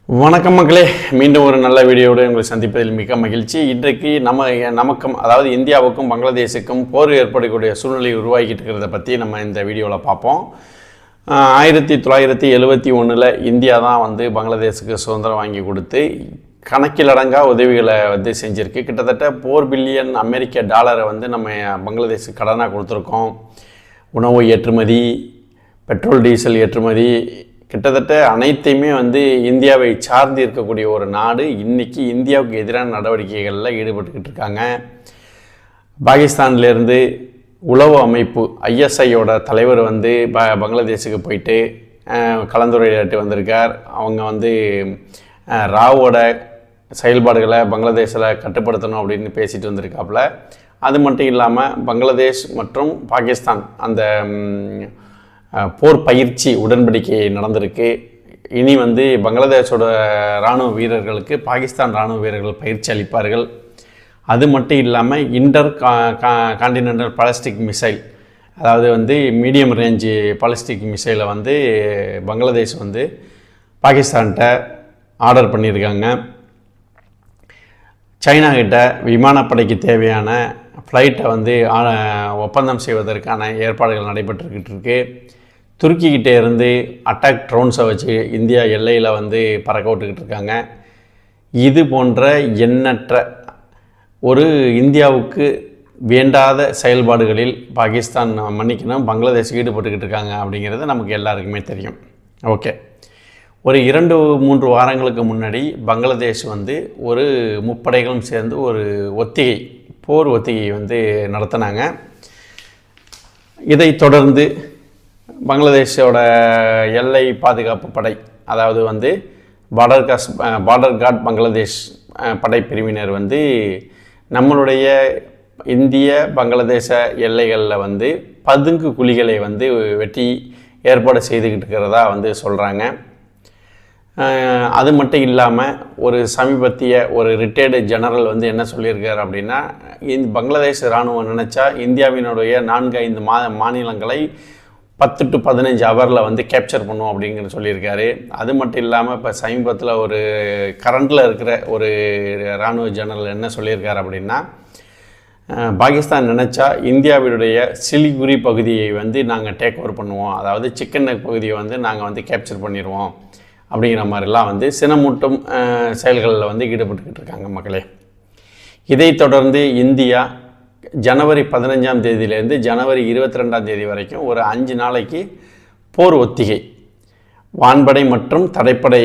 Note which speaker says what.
Speaker 1: வணக்கம் மக்களே, மீண்டும் ஒரு நல்ல வீடியோடு உங்களை சந்திப்பதில் மிக மகிழ்ச்சி. இன்றைக்கு நமக்கும் அதாவது இந்தியாவுக்கும் பங்களாதேஷுக்கும் போர் ஏற்படக்கூடிய சூழ்நிலை உருவாக்கிட்டு இருக்கிறத பற்றி நம்ம இந்த வீடியோவில் பார்ப்போம். 1971 இந்தியா தான் பங்களாதேஷுக்கு சுதந்திரம் வாங்கி கொடுத்து கணக்கிலடங்கா உதவிகளை செஞ்சுருக்கு. கிட்டத்தட்ட 4 பில்லியன் அமெரிக்க டாலரை நம்ம பங்களாதேஷுக்கு கடனாக கொடுத்துருக்கோம். உணவு ஏற்றுமதி, பெட்ரோல் டீசல் ஏற்றுமதி, கிட்டத்தட்ட அனைத்தையுமே இந்தியாவை சார்ந்து இருக்கக்கூடிய ஒரு நாடு இன்றைக்கி இந்தியாவுக்கு எதிரான நடவடிக்கைகளில் ஈடுபட்டுக்கிட்டு இருக்காங்க. பாகிஸ்தான்லேருந்து உளவு அமைப்பு ISIயோட தலைவர் பங்களாதேஷுக்கு போயிட்டு கலந்துரையாட்டு வந்திருக்கார். அவங்க ராவோட செயல்பாடுகளை பங்களாதேஷில் கட்டுப்படுத்தணும் அப்படின்னு பேசிட்டு வந்திருக்காப்புல. அது மட்டும் இல்லாமல் பங்களாதேஷ் மற்றும் பாகிஸ்தான் அந்த போர் பயிற்சி உடன்படிக்கை நடந்திருக்கு. இனி பங்களாதேஷோட இராணுவ வீரர்களுக்கு பாகிஸ்தான் இராணுவ வீரர்கள் பயிற்சி அளிப்பார்கள். அது மட்டும் இல்லாமல் இன்டர் கான்டினென்டல் பாலிஸ்டிக் மிசைல், அதாவது மீடியம் ரேஞ்சு பாலிஸ்டிக் மிசைலை பங்களாதேஷ் பாகிஸ்தான்கிட்ட ஆர்டர் பண்ணியிருக்காங்க. சைனா கிட்ட விமானப்படைக்கு தேவையான ஃப்ளைட்டை ஒப்பந்தம் செய்வதற்கான ஏற்பாடுகள் நடைபெற்றுக்கிட்டு இருக்கு. துருக்கிக்கிட்டே இருந்து அட்டாக் ட்ரோன்ஸை வச்சு இந்தியா எல்லையில் பறக்க விட்டுக்கிட்டு இருக்காங்க. இது போன்ற எண்ணற்ற ஒரு இந்தியாவுக்கு வேண்டாத செயல்பாடுகளில் பாகிஸ்தான் பங்களாதேஷ் ஈடுபட்டுக்கிட்டு இருக்காங்க அப்படிங்கிறது நமக்கு எல்லாருக்குமே தெரியும். ஓகே, ஒரு 2-3 வாரங்களுக்கு முன்னாடி பங்களாதேஷ் ஒரு முப்படைகளும் சேர்ந்து ஒரு போர் ஒத்திகை நடத்தினாங்க. இதை தொடர்ந்து பங்களாதேஷோட எல்லை பாதுகாப்பு படை, அதாவது பார்டர் கார்ட் பங்களாதேஷ் படைப்பிரிவினர் நம்மளுடைய இந்திய பங்களாதேச எல்லைகளில் பதுங்கு குழிகளை வெட்டி ஏற்பாடு செய்துக்கிட்டு இருக்கிறதா சொல்கிறாங்க. அது மட்டும் இல்லாமல் ஒரு சமீபத்திய ஒரு ரிட்டையர்டு ஜெனரல் என்ன சொல்லியிருக்கார் அப்படின்னா, பங்களாதேஷ் இராணுவம் நினச்சா இந்தியாவினுடைய 4-5 மாநிலங்களை 10 to 15 ஹவரில் கேப்சர் பண்ணுவோம் அப்படிங்கிற சொல்லியிருக்காரு. அது மட்டும் இல்லாமல் இப்போ சமீபத்தில் ஒரு கரண்டில் இருக்கிற ஒரு இராணுவ ஜெனரல் என்ன சொல்லியிருக்காரு அப்படின்னா, பாகிஸ்தான் நினச்சா இந்தியாவினுடைய சிலிகுரி பகுதியை நாங்கள் டேக் ஓவர் பண்ணுவோம், அதாவது சிக்கன் நெக் பகுதியை நாங்கள் கேப்சர் பண்ணிடுவோம் அப்படிங்கிற மாதிரிலாம் சினமூட்டும் செயல்களில் ஈடுபட்டுக்கிட்டு இருக்காங்க மக்களே. இதை தொடர்ந்து இந்தியா ஜனவரி 15ஆம் தேதியிலேருந்து ஜனவரி 22ஆம் தேதி வரைக்கும் ஒரு 5 நாளைக்கு போர் ஒத்திகை, வான்படை மற்றும் தரைப்படை